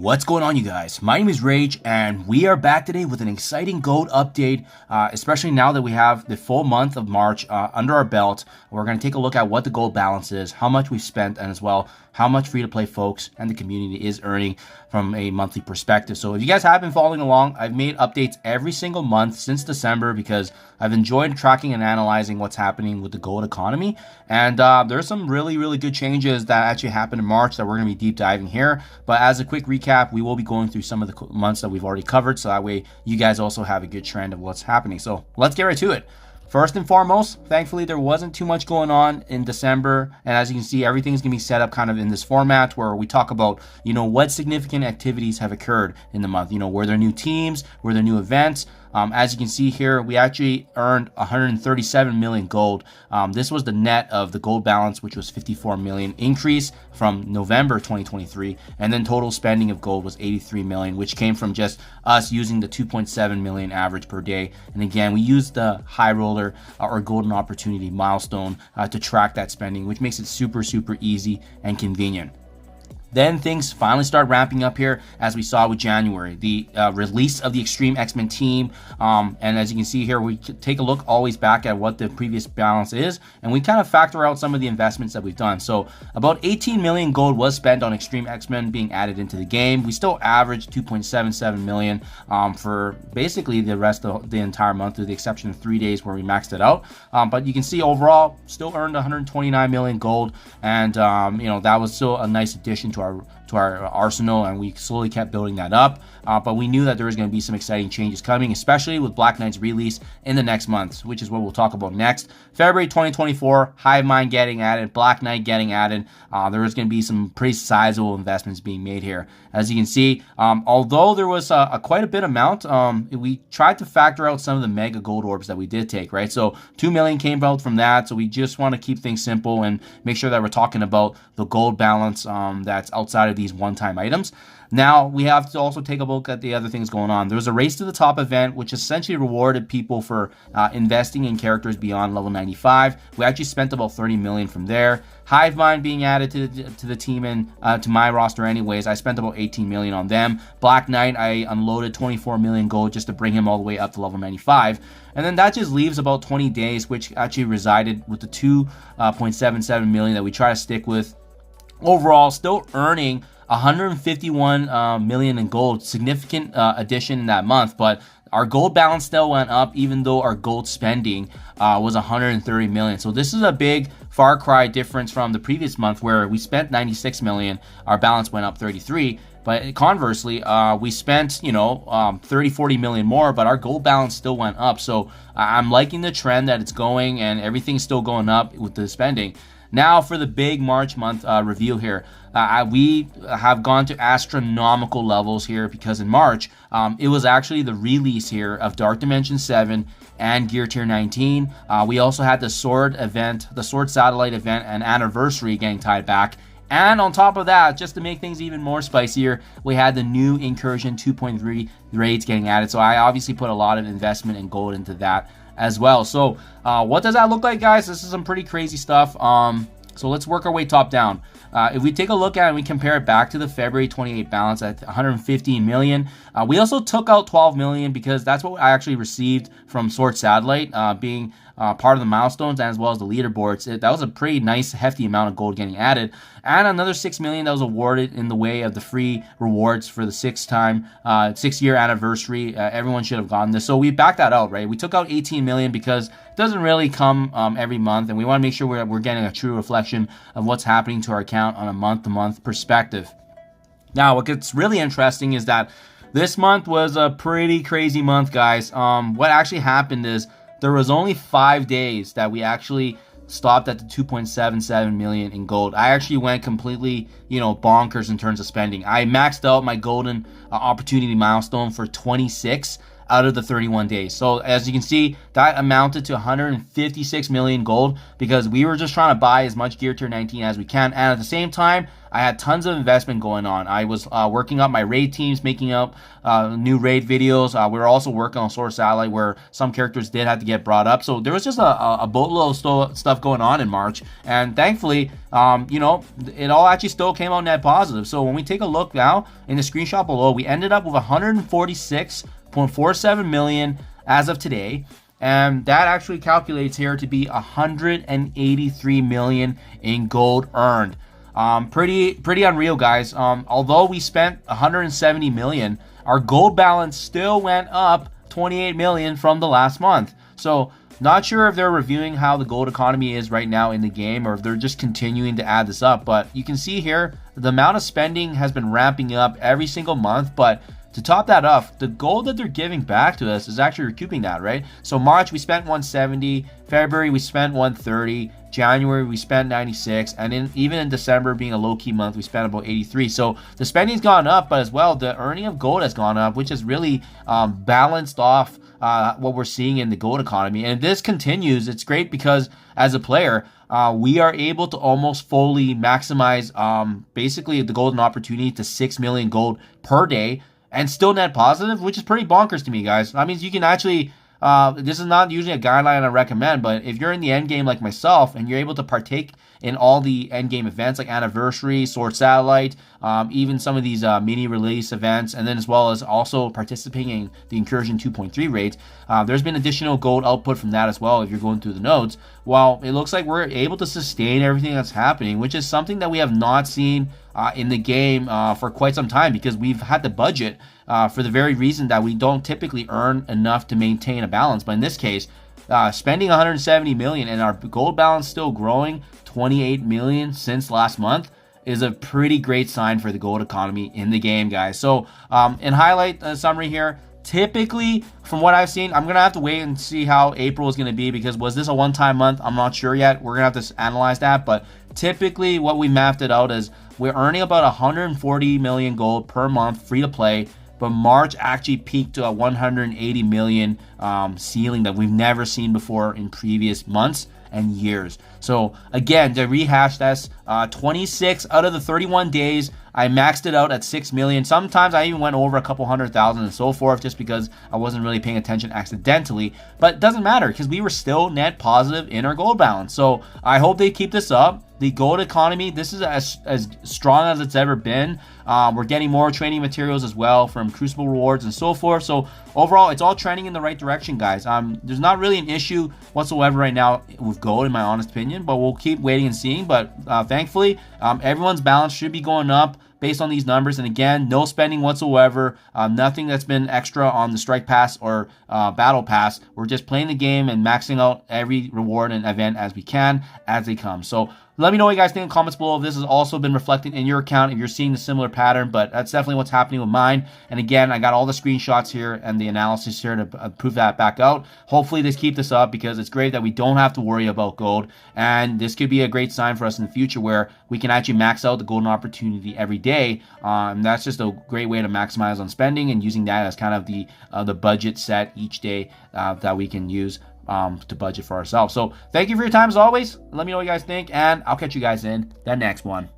What's going on, you guys? My name is Rayge, and we are back today with an exciting gold update, especially now that we have the full month of March under our belt. We're going to take a look at what the gold balance is, how much we've spent, and as well how much free-to-play folks and the community is earning from a monthly perspective. So if you guys have been following along, I've made updates every single month since December because I've enjoyed tracking and analyzing what's happening with the gold economy. And there's some really good changes that actually happened in March that we're going to be deep diving here. But as a quick recap, we will be going through some of the months that we've already covered, so that way you guys also have a good trend of what's happening. So let's get right to it. First and foremost, thankfully, there wasn't too much going on in December. And as you can see, everything's going to be set up kind of in this format where we talk about, what significant activities have occurred in the month. Were there new teams? Were there new events? As you can see here, we actually earned 137 million gold. This was the net of the gold balance, which was 54 million increase from November 2023. And then total spending of gold was 83 million, which came from just us using the 2.7 million average per day. And again, we used the high roller or golden opportunity milestone to track that spending, which makes it super easy and convenient. Then things finally start ramping up here, as we saw with January, the release of the Extreme X-Men team. And as you can see here, we take a look always back at what the previous balance is, and we kind of factor out some of the investments that we've done. So about 18 million gold was spent on Extreme X-Men being added into the game. We still averaged 2.77 million for basically the rest of the entire month, with the exception of 3 days where we maxed it out. But you can see overall, still earned 129 million gold, and that was still a nice addition to our arsenal, and we slowly kept building that up. But we knew that there was going to be some exciting changes coming, especially with Black Knight's release in the next month, which is what we'll talk about next. February 2024, Hive Mind getting added, Black Knight getting added. There was going to be some pretty sizable investments being made here. As you can see, although there was quite a bit amount, we tried to factor out some of the mega gold orbs that we did take, right? So 2 million came out from that. So we just want to keep things simple and make sure that we're talking about the gold balance that's outside of these one-time items. Now, we have to also take a look at the other things going on. There was a Race to the Top event, which essentially rewarded people for investing in characters beyond level 95. We actually spent about 30 million from there. Hive Mind being added to the team and to my roster anyways. I spent about 18 million on them. Black Knight, I unloaded 24 million gold just to bring him all the way up to level 95. And then that just leaves about 20 days, which actually resided with the 2.77 million that we try to stick with. Overall, still earning 151 million in gold, significant addition in that month, but our gold balance still went up even though our gold spending was 130 million. So this is a big far cry difference from the previous month where we spent 96 million, our balance went up 33. But conversely, we spent, 30-40 million more, but our gold balance still went up. So I'm liking the trend that it's going, and everything's still going up with the spending. Now for the big March month review here. We have gone to astronomical levels here because in March, it was actually the release here of Dark Dimension 7 and Gear Tier 19. We also had the Sword event, the Sword Satellite event and Anniversary getting tied back. And on top of that, just to make things even more spicier, we had the new Incursion 2.3 raids getting added. So I obviously put a lot of investment and gold into that as well. So what does that look like, guys? This is some pretty crazy stuff. So let's work our way top down. If we take a look at it and we compare it back to the February 28 balance at 115 million, we also took out 12 million because that's what I actually received from Sword Satellite, being part of the milestones and as well as the leaderboards. That was a pretty nice hefty amount of gold getting added, and another 6 million that was awarded in the way of the free rewards for the 6-year anniversary. Everyone should have gotten this, so we backed that out, right? We took out 18 million because it doesn't really come every month, and we want to make sure we're getting a true reflection of what's happening to our account on a month-to-month perspective. Now, what gets really interesting is that this month was a pretty crazy month, guys. What actually happened is there was only 5 days that we actually stopped at the 2.77 million in gold. I actually went completely, bonkers in terms of spending. I maxed out my golden opportunity milestone for 26 out of the 31 days. So as you can see, that amounted to 156 million gold because we were just trying to buy as much gear tier 19 as we can. And at the same time, I had tons of investment going on. I was working up my raid teams, making up new raid videos. We were also working on Source Satellite where some characters did have to get brought up. So there was just a boatload of stuff going on in March. And thankfully, you know, it all actually still came out net positive. So when we take a look now in the screenshot below, we ended up with 146.47 million as of today. And that actually calculates here to be 183 million in gold earned. Pretty unreal, guys. Although we spent 170 million, our gold balance still went up 28 million from the last month. So not sure if they're reviewing how the gold economy is right now in the game or if they're just continuing to add this up. But you can see here, the amount of spending has been ramping up every single month. But to top that off, the gold that they're giving back to us is actually recouping that, right? So March, we spent 170. February, we spent 130. January, we spent 96. And even in December, being a low-key month, we spent about 83. So the spending's gone up, but as well, the earning of gold has gone up, which has really balanced off what we're seeing in the gold economy. And if this continues, it's great because as a player, we are able to almost fully maximize basically the golden opportunity to 6 million gold per day and still net positive, which is pretty bonkers to me, guys. That means you can actually, this is not usually a guideline I recommend, but if you're in the end game like myself and you're able to partake in all the end game events like Anniversary, Sword Satellite, even some of these mini release events, and then as well as also participating in the Incursion 2.3 raids, there's been additional gold output from that as well if you're going through the nodes. Well, it looks like we're able to sustain everything that's happening, which is something that we have not seen in the game for quite some time because we've had the budget for the very reason that we don't typically earn enough to maintain a balance. But in this case, spending 170 million and our gold balance still growing 28 million since last month is a pretty great sign for the gold economy in the game, guys. So in highlight summary here, typically from what I've seen, I'm gonna have to wait and see how April is gonna be because was this a one-time month? I'm not sure yet. We're gonna have to analyze that, but typically what we mapped it out is we're earning about 140 million gold per month free to play, but March actually peaked to a 180 million ceiling that we've never seen before in previous months and years. So again, to rehash this, 26 out of the 31 days, I maxed it out at 6 million. Sometimes I even went over a couple 100,000 and so forth just because I wasn't really paying attention accidentally. But it doesn't matter because we were still net positive in our gold balance. So I hope they keep this up. The gold economy, this is as strong as it's ever been. We're getting more training materials as well from Crucible rewards and so forth. So overall, it's all trending in the right direction, guys. There's not really an issue whatsoever right now with gold, in my honest opinion, but we'll keep waiting and seeing. But thankfully, everyone's balance should be going up based on these numbers. And again, no spending whatsoever. Nothing that's been extra on the strike pass or battle pass. We're just playing the game and maxing out every reward and event as we can as they come. So let me know what you guys think in the comments below if this has also been reflected in your account, if you're seeing a similar pattern, but that's definitely what's happening with mine. And again, I got all the screenshots here and the analysis here to prove that back out. Hopefully they keep this up because it's great that we don't have to worry about gold. And this could be a great sign for us in the future where we can actually max out the golden opportunity every day. That's just a great way to maximize on spending and using that as kind of the budget set each day that we can use to budget for ourselves. So thank you for your time as always. Let me know what you guys think, and I'll catch you guys in the next one.